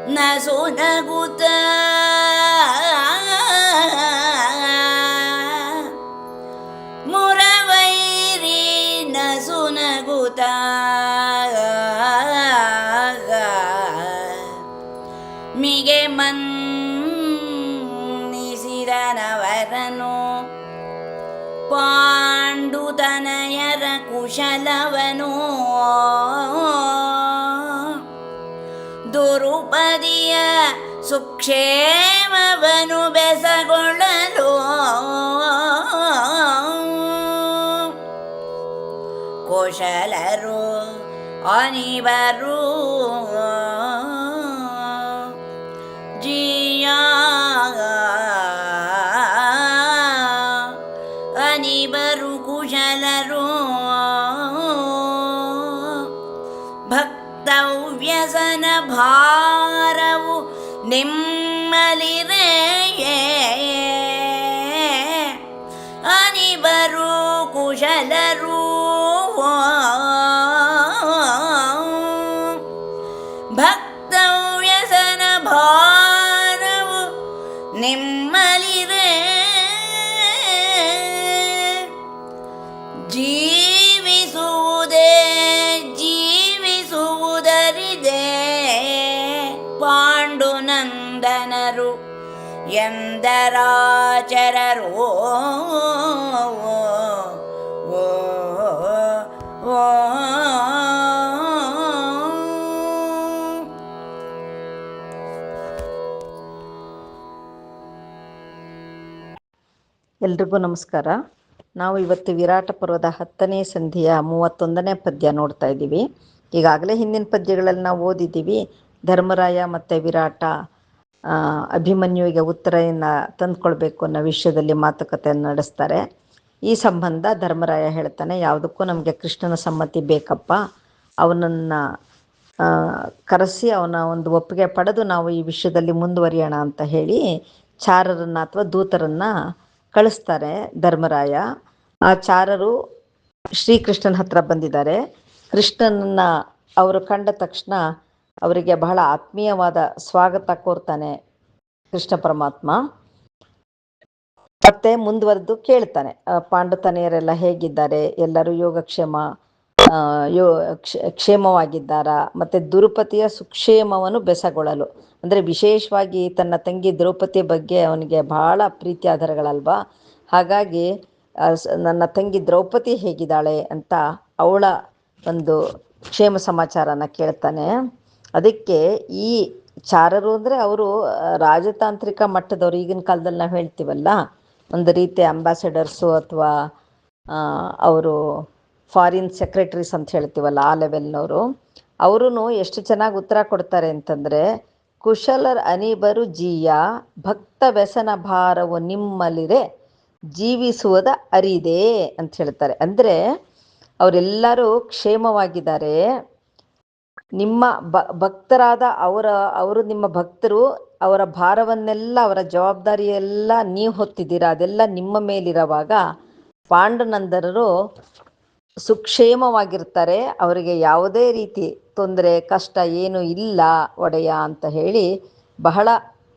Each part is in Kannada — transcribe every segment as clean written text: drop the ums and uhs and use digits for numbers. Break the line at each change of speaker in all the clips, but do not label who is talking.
ನಸು ನಗುತ್ತ ಮುರವೈರಿ ನಸು ನಗುತ್ತ ಮಿಗೆ ಮನ್ನಿಸಿದನವರನು ಪಾಂಡುತನಯರ ಕುಶಲವನು ದುರುಪದಿಯ ಸುಕ್ಷೇಮವನು ಬೆಸಗೊಳ್ಳಲು ಕುಶಲರು ಅನಿಬರು ಜಿಯ ಅನಿಬರು ಕುಶಲರು ಭಕ್ತವ್ಯಸನ ಭಾರವು ನಿಮ್ಮಲಿರೆ ಅನಿಬರು ಕುಶಲರು ಭಕ್ತವ್ಯಸನ ಭಾರವು ನಿಮ್ಮಲಿರೆ ಜೀವಿಸುವುದೇ ಜೀವಿಸುವುದರಿದೆ ಪಾಂಡುನಂದನರು ಎಂದರಾಚರರು
ಎಲ್ರಿಗೂ ನಮಸ್ಕಾರ. ನಾವು ಇವತ್ತು ವಿರಾಟ ಪರ್ವದ 10ನೇ ಸಂಧಿಯ 31ನೇ ಪದ್ಯ ನೋಡ್ತಾ ಇದ್ದೀವಿ. ಈಗಾಗಲೇ ಹಿಂದಿನ ಪದ್ಯಗಳಲ್ಲಿ ನಾವು ಓದಿದ್ದೀವಿ. ಧರ್ಮರಾಯ ಮತ್ತು ವಿರಾಟ ಅಭಿಮನ್ಯುವಿಗೆ ಉತ್ತರೆಯನ್ನು ತಂದುಕೊಳ್ಬೇಕು ಅನ್ನೋ ವಿಷಯದಲ್ಲಿ ಮಾತುಕತೆಯನ್ನು ನಡೆಸ್ತಾರೆ. ಈ ಸಂಬಂಧ ಧರ್ಮರಾಯ ಹೇಳ್ತಾನೆ, ಯಾವುದಕ್ಕೂ ನಮಗೆ ಕೃಷ್ಣನ ಸಮ್ಮತಿ ಬೇಕಪ್ಪ, ಅವನನ್ನು ಕರೆಸಿ ಅವನ ಒಂದು ಒಪ್ಪಿಗೆ ಪಡೆದು ನಾವು ಈ ವಿಷಯದಲ್ಲಿ ಮುಂದುವರಿಯೋಣ ಅಂತ ಹೇಳಿ ಚಾರರನ್ನು ಅಥವಾ ದೂತರನ್ನು ಕಳಿಸ್ತಾರೆ ಧರ್ಮರಾಯ. ಆ ಚಾರರು ಶ್ರೀಕೃಷ್ಣನ ಹತ್ರ ಬಂದಿದ್ದಾರೆ. ಕೃಷ್ಣನನ್ನು ಅವರು ಕಂಡ ತಕ್ಷಣ ಅವರಿಗೆ ಬಹಳ ಆತ್ಮೀಯವಾದ ಸ್ವಾಗತ ಕೋರ್ತಾನೆ ಕೃಷ್ಣ ಪರಮಾತ್ಮ. ಮತ್ತೆ ಮುಂದುವರೆದು ಕೇಳ್ತಾನೆ, ಪಾಂಡುತನೆಯರೆಲ್ಲ ಹೇಗಿದ್ದಾರೆ, ಎಲ್ಲರೂ ಯೋಗಕ್ಷೇಮ ಕ್ಷೇಮವಾಗಿದ್ದಾರಾ, ಮತ್ತು ದ್ರೌಪದಿಯ ಸುಕ್ಷೇಮವನ್ನು ಬೆಸಗೊಳ್ಳಲು, ಅಂದರೆ ವಿಶೇಷವಾಗಿ ತನ್ನ ತಂಗಿ ದ್ರೌಪದಿ ಬಗ್ಗೆ ಅವನಿಗೆ ಬಹಳ ಪ್ರೀತಿ ಆಧಾರಗಳಲ್ವಾ, ಹಾಗಾಗಿ ನನ್ನ ತಂಗಿ ದ್ರೌಪದಿ ಹೇಗಿದ್ದಾಳೆ ಅಂತ ಅವಳ ಒಂದು ಕ್ಷೇಮ ಸಮಾಚಾರನ ಕೇಳ್ತಾನೆ. ಅದಕ್ಕೆ ಈ ಚಾರರು ಅಂದರೆ ಅವರು ರಾಜತಾಂತ್ರಿಕ ಮಟ್ಟದವರು. ಈಗಿನ ಕಾಲದಲ್ಲಿ ನಾವು ಹೇಳ್ತೀವಲ್ಲ, ಒಂದು ರೀತಿಯ ಅಂಬಾಸಡರ್ಸು ಅಥವಾ ಅವರು ಫಾರಿನ್ ಸೆಕ್ರೆಟರೀಸ್ ಅಂತ ಹೇಳ್ತೀವಲ್ಲ, ಆ ಲೆವೆಲ್ನವರು. ಅವರು ಎಷ್ಟು ಚೆನ್ನಾಗಿ ಉತ್ತರ ಕೊಡ್ತಾರೆ ಅಂತಂದರೆ, ಕುಶಲರ ಅನಿಬರು ಜೀಯ ಭಕ್ತ ವ್ಯಸನ ಭಾರವು ನಿಮ್ಮಲ್ಲಿರೆ ಜೀವಿಸುವುದ ಅರಿದೆ ಅಂತ ಹೇಳ್ತಾರೆ. ಅಂದರೆ ಅವರೆಲ್ಲರೂ ಕ್ಷೇಮವಾಗಿದ್ದಾರೆ. ನಿಮ್ಮ ಭಕ್ತರಾದ ಅವರು ನಿಮ್ಮ ಭಕ್ತರು, ಅವರ ಭಾರವನ್ನೆಲ್ಲ, ಅವರ ಜವಾಬ್ದಾರಿಯೆಲ್ಲ ನೀವು ಹೊತ್ತಿದ್ದೀರಾ, ಅದೆಲ್ಲ ನಿಮ್ಮ ಮೇಲಿರುವಾಗ ಪಾಂಡುನಂದನರು ಸುಕ್ಷೇಮವಾಗಿರ್ತಾರೆ, ಅವರಿಗೆ ಯಾವುದೇ ರೀತಿ ತೊಂದರೆ ಕಷ್ಟ ಏನೂ ಇಲ್ಲ ಒಡೆಯ ಅಂತ ಹೇಳಿ ಬಹಳ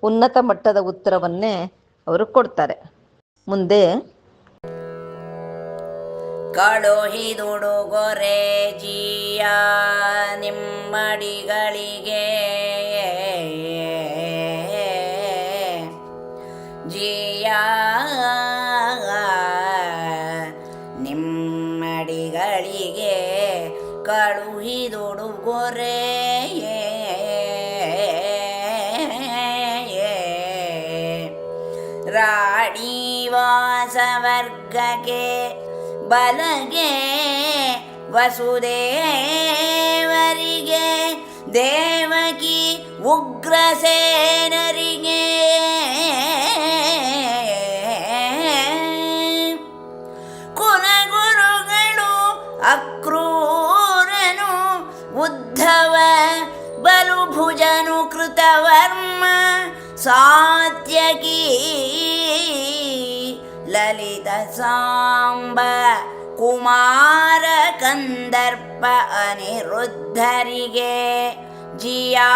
ಉನ್ನತ ಮಟ್ಟದ ಉತ್ತರವನ್ನೇ ಅವರು ಕೊಡ್ತಾರೆ. ಮುಂದೆ
ಕಳುಹಿದುಡುಗೊರೆ ಜಿಯ ನಿಮ್ಮಡಿಗಳಿಗೆ ಜಿಯ ನಿಮ್ಮಡಿಗಳಿಗೆ ಕಳುಹಿದುಡುಗೊರೆ ರಾಣಿವಾಸವರ್ಗಕ್ಕೆ ಬಲಗೆ ವಸುದೇವರಿಗೆ ದೇವಕಿ ಉಗ್ರಸೇನರಿಗೆ ಕುಲಗುರುಗಳು ಅಕ್ರೂರನು ಉದ್ಧವ ಬಲುಭುಜನು ಕೃತವರ್ಮ ಸಾತ್ಯಕಿ ಲಲಿತ ಸಾಂಬ ಕುಮಾರ ಕಂದರ್ಪ ಅನಿರುದ್ಧರಿಗೆ ಜಿಯಾ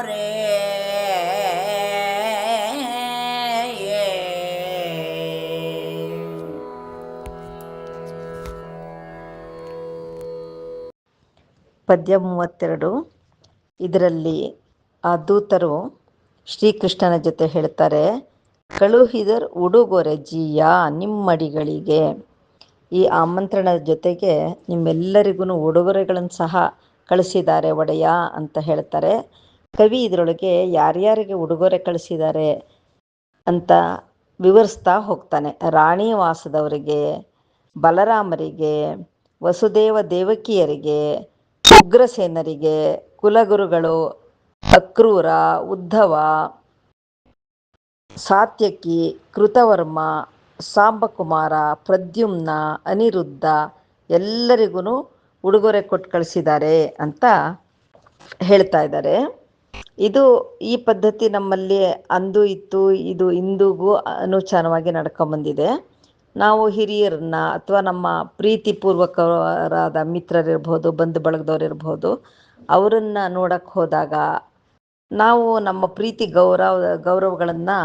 ರೇ
ಪದ್ಯ 32. ಇದರಲ್ಲಿ ಆ ದೂತರು ಶ್ರೀಕೃಷ್ಣನ ಜೊತೆ ಹೇಳ್ತಾರೆ, ಕಳುಹಿದರ್ ಉಡುಗೊರೆ ಜಿಯ ನಿಮ್ಮಡಿಗಳಿಗೆ. ಈ ಆಮಂತ್ರಣದ ಜೊತೆಗೆ ನಿಮ್ಮೆಲ್ಲರಿಗೂ ಉಡುಗೊರೆಗಳನ್ನು ಸಹ ಕಳಿಸಿದ್ದಾರೆ ಒಡೆಯ ಅಂತ ಹೇಳ್ತಾರೆ. ಕವಿ ಇದರೊಳಗೆ ಯಾರ್ಯಾರಿಗೆ ಉಡುಗೊರೆ ಕಳಿಸಿದ್ದಾರೆ ಅಂತ ವಿವರಿಸ್ತಾ ಹೋಗ್ತಾನೆ. ರಾಣಿ ವಾಸದವರಿಗೆ, ಬಲರಾಮರಿಗೆ, ವಸುದೇವ ದೇವಕಿಯರಿಗೆ, ಉಗ್ರಸೇನರಿಗೆ, ಕುಲಗುರುಗಳು, ಅಕ್ರೂರ, ಉದ್ಧವ, ಸಾತ್ಯಕಿ, ಕೃತವರ್ಮ, ಸಾಂಬಕುಮಾರ, ಪ್ರದ್ಯುಮ್ನ, ಅನಿರುದ್ಧ ಎಲ್ಲರಿಗೂ ಉಡುಗೊರೆ ಕೊಟ್ಟು ಕಳಿಸಿದ್ದಾರೆ ಅಂತ ಹೇಳ್ತಾ ಇದ್ದಾರೆ. ಈ ಪದ್ಧತಿ ನಮ್ಮಲ್ಲಿ ಅಂದು ಇತ್ತು, ಇದು ಇಂದಿಗೂ ಅನುಚಾನವಾಗಿ ನಡ್ಕೊಂಬಂದಿದೆ. ನಾವು ಹಿರಿಯರನ್ನ ಅಥವಾ ನಮ್ಮ ಪ್ರೀತಿಪೂರ್ವಕರಾದ ಮಿತ್ರರಿರ್ಬೋದು, ಬಂಧು ಬಳಗದವ್ರಿರ್ಬೋದು, ಅವರನ್ನು ನೋಡಕ್ಕೆ ಹೋದಾಗ ನಾವು ನಮ್ಮ ಪ್ರೀತಿ ಗೌರವಗಳನ್ನು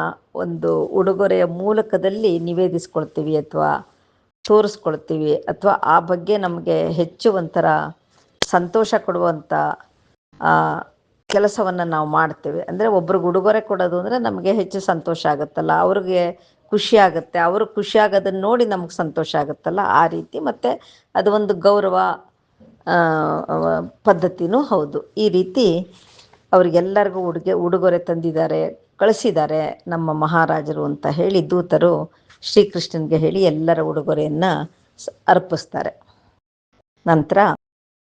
ಒಂದು ಉಡುಗೊರೆಯ ಮೂಲಕದಲ್ಲಿ ನಿವೇದಿಸ್ಕೊಳ್ತೀವಿ ಅಥವಾ ತೋರಿಸ್ಕೊಳ್ತೀವಿ, ಅಥವಾ ಆ ಬಗ್ಗೆ ನಮಗೆ ಹೆಚ್ಚು ಒಂಥರ ಸಂತೋಷ ಕೊಡುವಂಥ ಕೆಲಸವನ್ನು ನಾವು ಮಾಡ್ತೀವಿ. ಅಂದರೆ ಒಬ್ರಿಗೆ ಉಡುಗೊರೆ ಕೊಡೋದು ಅಂದರೆ ನಮಗೆ ಹೆಚ್ಚು ಸಂತೋಷ ಆಗುತ್ತಲ್ಲ, ಅವ್ರಿಗೆ ಖುಷಿ ಆಗುತ್ತೆ, ಅವರು ಖುಷಿ ಆಗೋದನ್ನು ನೋಡಿ ನಮ್ಗೆ ಸಂತೋಷ ಆಗುತ್ತಲ್ಲ, ಆ ರೀತಿ. ಮತ್ತು ಅದು ಒಂದು ಗೌರವ ಪದ್ಧತಿನೂ ಹೌದು. ಈ ರೀತಿ ಅವರಿಗೆಲ್ಲರಿಗೂ ಉಡುಗೊರೆ ತಂದಿದ್ದಾರೆ, ಕಳಿಸಿದ್ದಾರೆ ನಮ್ಮ ಮಹಾರಾಜರು ಅಂತ ಹೇಳಿ ದೂತರು ಶ್ರೀಕೃಷ್ಣನಿಗೆ ಹೇಳಿ ಎಲ್ಲರ ಉಡುಗೊರೆಯನ್ನು ಅರ್ಪಿಸ್ತಾರೆ. ನಂತರ